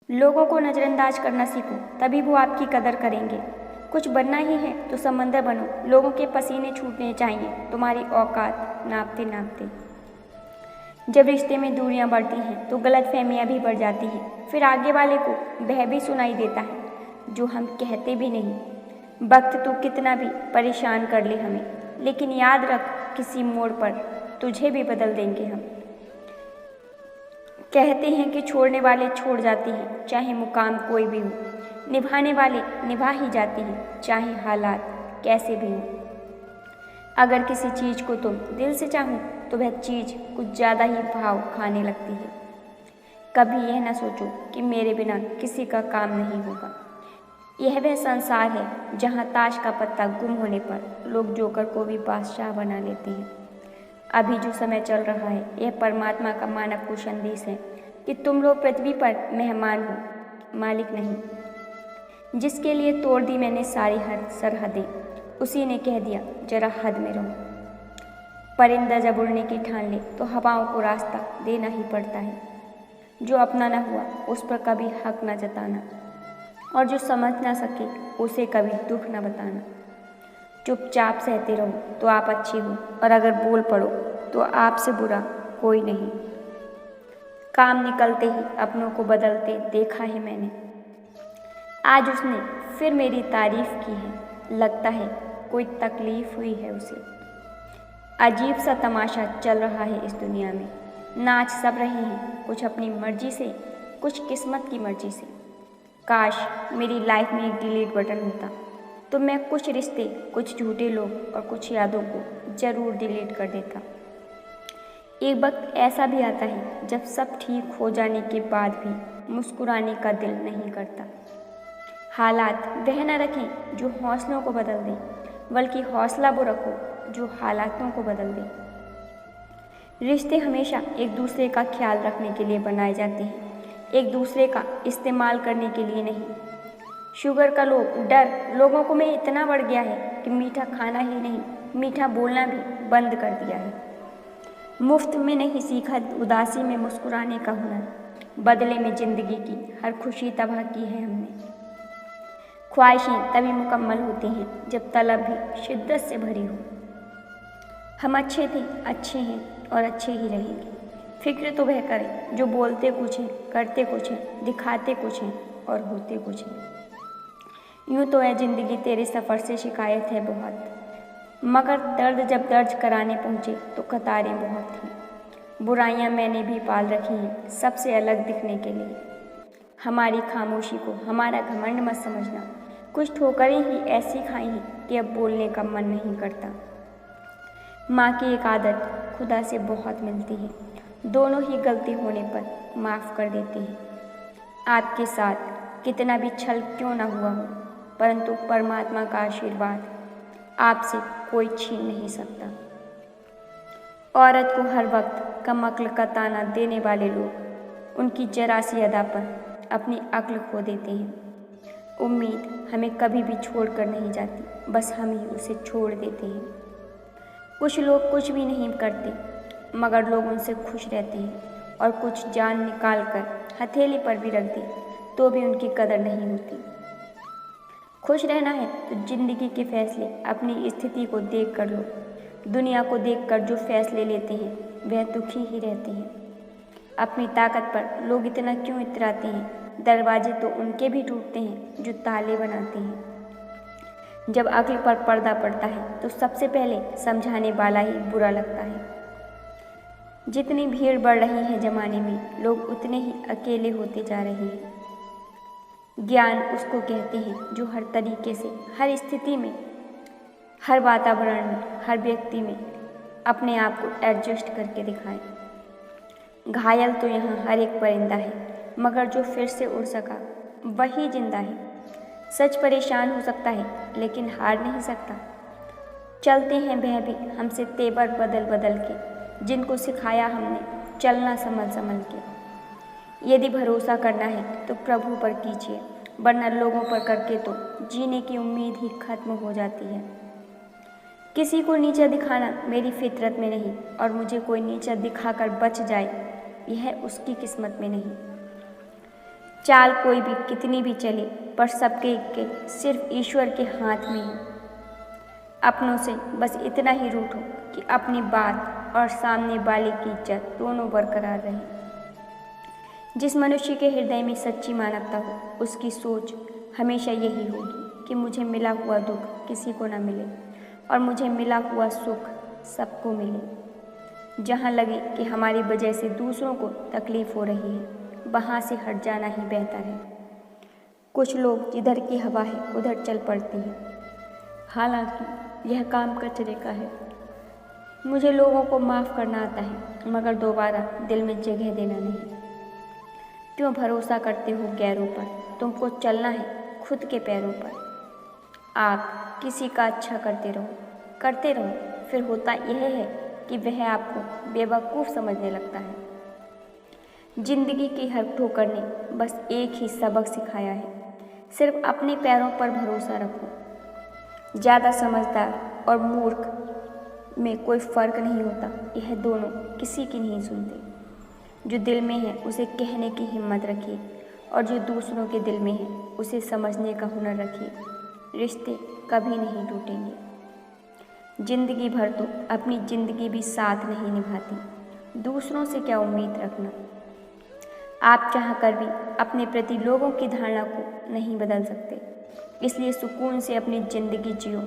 लोगों को नज़रअंदाज करना सीखो, तभी वो आपकी कदर करेंगे। कुछ बनना ही है तो समंदर बनो, लोगों के पसीने छूटने चाहिए तुम्हारी औकात नापते नापते। जब रिश्ते में दूरियां बढ़ती हैं तो गलतफहमियां भी बढ़ जाती हैं, फिर आगे वाले को वह भी सुनाई देता है जो हम कहते भी नहीं। वक्त तो कितना भी परेशान कर ले हमें, लेकिन याद रख किसी मोड़ पर तुझे भी बदल देंगे हम। कहते हैं कि छोड़ने वाले छोड़ जाते हैं, चाहे मुकाम कोई भी हो। निभाने वाले निभा ही जाते हैं, चाहे हालात कैसे भी हों। अगर किसी चीज़ को तुम दिल से चाहो तो वह चीज़ कुछ ज़्यादा ही भाव खाने लगती है। कभी यह ना सोचो कि मेरे बिना किसी का काम नहीं होगा। यह वह संसार है जहाँ ताश का पत्ता गुम होने पर लोग जोकर को भी बादशाह बना लेते हैं। अभी जो समय चल रहा है यह परमात्मा का मानव को संदेश है कि तुम लोग पृथ्वी पर मेहमान हो, मालिक नहीं। जिसके लिए तोड़ दी मैंने सारी हद सरहदें, उसी ने कह दिया जरा हद में रहो। परिंदा जब उड़ने की ठान ले तो हवाओं को रास्ता देना ही पड़ता है। जो अपना न हुआ उस पर कभी हक न जताना, और जो समझ ना सके उसे कभी दुख न बताना। चुपचाप सहते रहो तो आप अच्छे हो, और अगर बोल पड़ो तो आपसे बुरा कोई नहीं। काम निकलते ही अपनों को बदलते देखा है मैंने। आज उसने फिर मेरी तारीफ की है, लगता है कोई तकलीफ हुई है उसे। अजीब सा तमाशा चल रहा है इस दुनिया में। नाच सब रहे हैं, कुछ अपनी मर्जी से, कुछ किस्मत की मर्जी से। काश मेरी लाइफ में एक डिलीट बटन होता तो मैं कुछ रिश्ते, कुछ झूठे लोग और कुछ यादों को ज़रूर डिलीट कर देता। एक वक्त ऐसा भी आता है जब सब ठीक हो जाने के बाद भी मुस्कुराने का दिल नहीं करता। हालात वह न रखें जो हौसलों को बदल दें, बल्कि हौसला वो रखो जो हालातों को बदल दे। रिश्ते हमेशा एक दूसरे का ख्याल रखने के लिए बनाए जाते हैं, एक दूसरे का इस्तेमाल करने के लिए नहीं। शुगर का डर लोगों को में इतना बढ़ गया है कि मीठा खाना ही नहीं, मीठा बोलना भी बंद कर दिया है। मुफ्त में नहीं सीखा उदासी में मुस्कुराने का हुनर, बदले में ज़िंदगी की हर खुशी तबाह की है हमने। ख्वाहिशें तभी मुकम्मल होती हैं जब तलब भी शिद्दत से भरी हो। हम अच्छे थे, अच्छे हैं और अच्छे ही रहेंगे। फिक्र तो वह करें जो बोलते कुछ हैं, करते कुछ हैं, दिखाते कुछ हैं और होते कुछ हैं। यूँ तो है ज़िंदगी तेरे सफ़र से शिकायत है बहुत, मगर दर्द जब दर्ज कराने पहुँचे तो कतारें बहुत थीं। बुराइयाँ मैंने भी पाल रखी हैं सबसे अलग दिखने के लिए। हमारी खामोशी को हमारा घमंड मत समझना, कुछ ठोकरें ही ऐसी खाई हैं कि अब बोलने का मन नहीं करता। माँ की एक आदत खुदा से बहुत मिलती है, दोनों ही गलती होने पर माफ़ कर देती है। आपके साथ कितना भी छल क्यों ना हुआ हो, परंतु परमात्मा का आशीर्वाद आपसे कोई छीन नहीं सकता। औरत को हर वक्त कम अक्ल का ताना देने वाले लोग उनकी जरा सी अदा पर अपनी अक्ल खो देते हैं। उम्मीद हमें कभी भी छोड़ कर नहीं जाती, बस हम ही उसे छोड़ देते हैं। कुछ लोग कुछ भी नहीं करते मगर लोग उनसे खुश रहते हैं, और कुछ जान निकाल कर हथेली पर भी रख दे तो भी उनकी कदर नहीं होती। खुश रहना है तो ज़िंदगी के फैसले अपनी स्थिति को देख कर लो। दुनिया को देखकर जो फैसले लेते हैं वह दुखी ही रहते हैं। अपनी ताकत पर लोग इतना क्यों इतराते हैं, दरवाजे तो उनके भी टूटते हैं जो ताले बनाते हैं। जब अक्ल पर पर्दा पड़ता है तो सबसे पहले समझाने वाला ही बुरा लगता है। जितनी भीड़ बढ़ रही है ज़माने में, लोग उतने ही अकेले होते जा रहे हैं। ज्ञान उसको कहते हैं जो हर तरीके से, हर स्थिति में, हर वातावरण में, हर व्यक्ति में अपने आप को एडजस्ट करके दिखाए। घायल तो यहाँ हर एक परिंदा है, मगर जो फिर से उड़ सका वही जिंदा है। सच परेशान हो सकता है लेकिन हार नहीं सकता। चलते हैं वह भी हमसे तेवर बदल बदल के, जिनको सिखाया हमने चलना संभल संभल के। यदि भरोसा करना है तो प्रभु पर कीजिए, वरना लोगों पर करके तो जीने की उम्मीद ही खत्म हो जाती है। किसी को नीचा दिखाना मेरी फितरत में नहीं, और मुझे कोई नीचा दिखाकर बच जाए यह उसकी किस्मत में नहीं। चाल कोई भी कितनी भी चले, पर सबके के सिर्फ ईश्वर के हाथ में है। अपनों से बस इतना ही रूठो कि अपनी बात और सामने वाले की इज्जत दोनों बरकरार रहे। जिस मनुष्य के हृदय में सच्ची मानवता हो, उसकी सोच हमेशा यही होगी कि मुझे मिला हुआ दुख किसी को न मिले और मुझे मिला हुआ सुख सबको मिले। जहाँ लगे कि हमारी वजह से दूसरों को तकलीफ हो रही है, वहाँ से हट जाना ही बेहतर है। कुछ लोग जिधर की हवा है उधर चल पड़ते हैं, हालांकि यह काम कचरे का है। मुझे लोगों को माफ़ करना आता है, मगर दोबारा दिल में जगह देना नहीं। क्यों भरोसा करते हो गैरों पर? तुमको चलना है खुद के पैरों पर। आप किसी का अच्छा करते रहो, फिर होता यह है कि वह आपको बेवकूफ़ समझने लगता है। जिंदगी की हर ठोकर ने बस एक ही सबक सिखाया है, सिर्फ अपने पैरों पर भरोसा रखो। ज़्यादा समझदार और मूर्ख में कोई फ़र्क नहीं होता, यह दोनों किसी की नहीं सुनते। जो दिल में है उसे कहने की हिम्मत रखिए, और जो दूसरों के दिल में है उसे समझने का हुनर रखिए। रिश्ते कभी नहीं टूटेंगे। जिंदगी भर तो अपनी ज़िंदगी भी साथ नहीं निभाती, दूसरों से क्या उम्मीद रखना। आप चाहकर भी अपने प्रति लोगों की धारणा को नहीं बदल सकते, इसलिए सुकून से अपनी ज़िंदगी जियो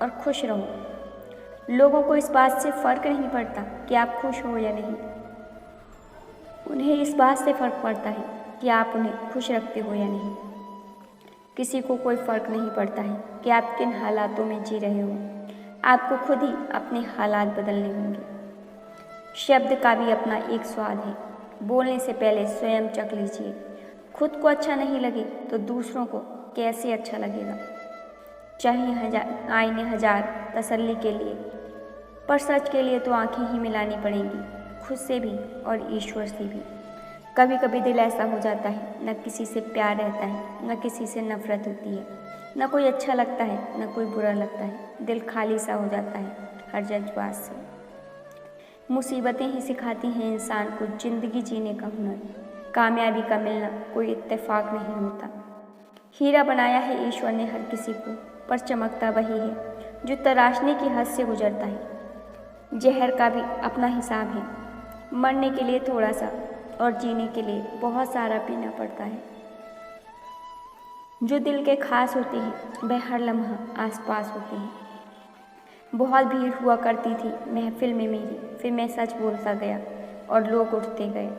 और खुश रहो। लोगों को इस बात से फ़र्क नहीं पड़ता कि आप खुश हो या नहीं, उन्हें इस बात से फ़र्क पड़ता है कि आप उन्हें खुश रखते हो या नहीं। किसी को कोई फ़र्क नहीं पड़ता है कि आप किन हालातों में जी रहे हो, आपको खुद ही अपने हालात बदलने होंगे। शब्द का भी अपना एक स्वाद है, बोलने से पहले स्वयं चख लीजिए। खुद को अच्छा नहीं लगे तो दूसरों को कैसे अच्छा लगेगा। चाहे आईने हजार तसल्ली के लिए, पर सच के लिए तो आंखें ही मिलानी पड़ेंगी, खुद से भी और ईश्वर से भी। कभी कभी दिल ऐसा हो जाता है, न किसी से प्यार रहता है, न किसी से नफरत होती है, न कोई अच्छा लगता है, न कोई बुरा लगता है। दिल खाली सा हो जाता है हर जज्बात से। मुसीबतें ही सिखाती हैं इंसान को ज़िंदगी जीने का हुनर। कामयाबी का मिलना कोई इत्तेफाक नहीं होता। हीरा बनाया है ईश्वर ने हर किसी को, पर चमकता वही है जो तराशने की हद से गुजरता है। जहर का भी अपना हिसाब है, मरने के लिए थोड़ा सा और जीने के लिए बहुत सारा पीना पड़ता है। जो दिल के खास होते हैं वह हर लम्हा आसपास होते हैं। बहुत भीड़ हुआ करती थी महफिल में मेरी, फिर मैं सच बोलता गया और लोग उठते गए।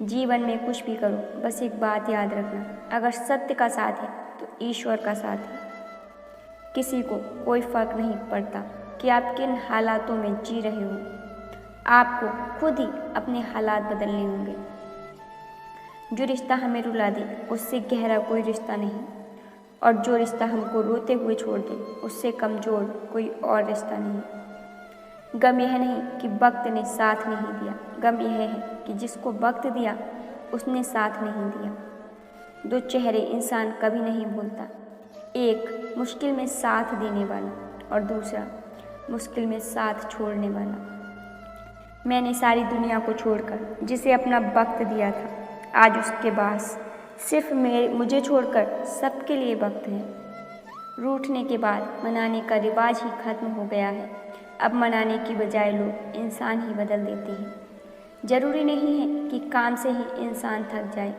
जीवन में कुछ भी करो, बस एक बात याद रखना, अगर सत्य का साथ है तो ईश्वर का साथ है। किसी को कोई फ़र्क नहीं पड़ता कि आप किन हालातों में जी रहे हो, आपको खुद ही अपने हालात बदलने होंगे। जो रिश्ता हमें रुला दे उससे गहरा कोई रिश्ता नहीं, और जो रिश्ता हमको रोते हुए छोड़ दे उससे कमज़ोर कोई और रिश्ता नहीं। गम यह नहीं कि वक्त ने साथ नहीं दिया, गम यह है कि जिसको वक्त दिया उसने साथ नहीं दिया। दो चेहरे इंसान कभी नहीं भूलता, एक मुश्किल में साथ देने वाला और दूसरा मुश्किल में साथ छोड़ने वाला। मैंने सारी दुनिया को छोड़कर जिसे अपना वक्त दिया था, आज उसके पास सिर्फ मुझे छोड़कर सबके लिए वक्त है। रूठने के बाद मनाने का रिवाज ही खत्म हो गया है। अब मनाने की बजाय लोग इंसान ही बदल देते हैं। ज़रूरी नहीं है कि काम से ही इंसान थक जाए,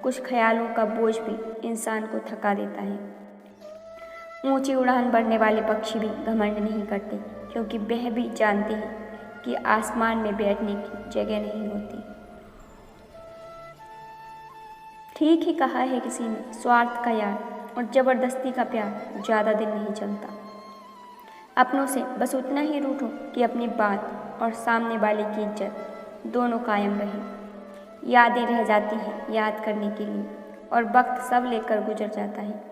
कुछ ख्यालों का बोझ भी इंसान को थका देता है। ऊंची उड़ान भरने वाले पक्षी भी घमंड नहीं करते, क्योंकि वह भी जानते हैं कि आसमान में बैठने की जगह नहीं होती। ठीक ही कहा है किसी ने, स्वार्थ का यार और ज़बरदस्ती का प्यार ज़्यादा दिन नहीं चलता। अपनों से बस उतना ही रूठो कि अपनी बात और सामने वाले की इज्जत दोनों कायम रहे। यादें रह जाती हैं याद करने के लिए, और वक्त सब लेकर गुजर जाता है।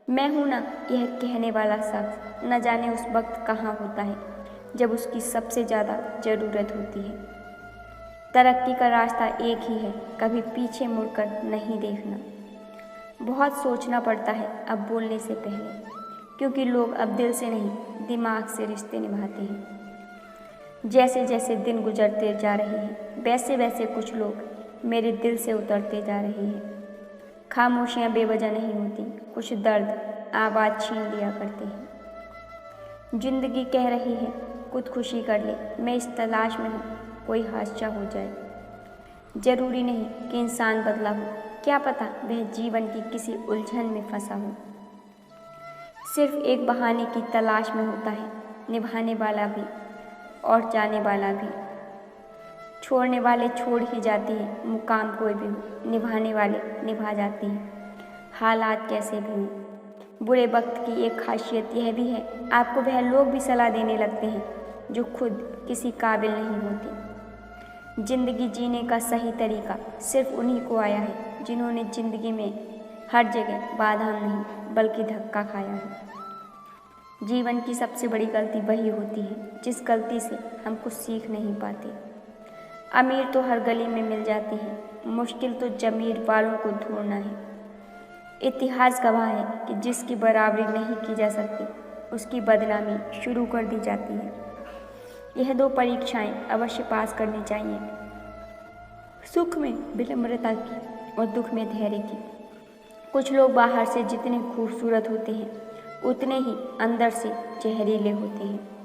मैं हूँ ना यह कहने वाला शख्स, न जाने उस वक्त कहाँ होता है जब उसकी सबसे ज़्यादा ज़रूरत होती है। तरक्की का रास्ता एक ही है, कभी पीछे मुड़कर नहीं देखना। बहुत सोचना पड़ता है अब बोलने से पहले, क्योंकि लोग अब दिल से नहीं दिमाग से रिश्ते निभाते हैं। जैसे जैसे दिन गुजरते जा रहे हैं वैसे वैसे कुछ लोग मेरे दिल से उतरते जा रहे हैं। खामोशियाँ बेवजह नहीं होती, कुछ दर्द आवाज़ छीन लिया करते हैं। जिंदगी कह रही है खुदकुशी कर ले, मैं इस तलाश में हूँ कोई हादसा हो जाए। जरूरी नहीं कि इंसान बदला हो, क्या पता वह जीवन की किसी उलझन में फंसा हो। सिर्फ एक बहाने की तलाश में होता है निभाने वाला भी और जाने वाला भी। छोड़ने वाले छोड़ ही जाती है, मुकाम कोई भी हो, निभाने वाले निभा जाती हैं, हालात कैसे भी हों। बुरे वक्त की एक खासियत यह भी है, आपको वह लोग भी सलाह देने लगते हैं जो खुद किसी काबिल नहीं होते। जिंदगी जीने का सही तरीका सिर्फ उन्हीं को आया है जिन्होंने जिंदगी में हर जगह बाधा नहीं बल्कि धक्का खाया है। जीवन की सबसे बड़ी गलती वही होती है जिस गलती से हम कुछ सीख नहीं पाते। अमीर तो हर गली में मिल जाती है, मुश्किल तो जमीर वालों को ढूंढना है। इतिहास गवाह है कि जिसकी बराबरी नहीं की जा सकती उसकी बदनामी शुरू कर दी जाती है। यह 2 परीक्षाएं अवश्य पास करनी चाहिए, सुख में विनम्रता की और दुख में धैर्य की। कुछ लोग बाहर से जितने खूबसूरत होते हैं उतने ही अंदर से जहरीले होते हैं।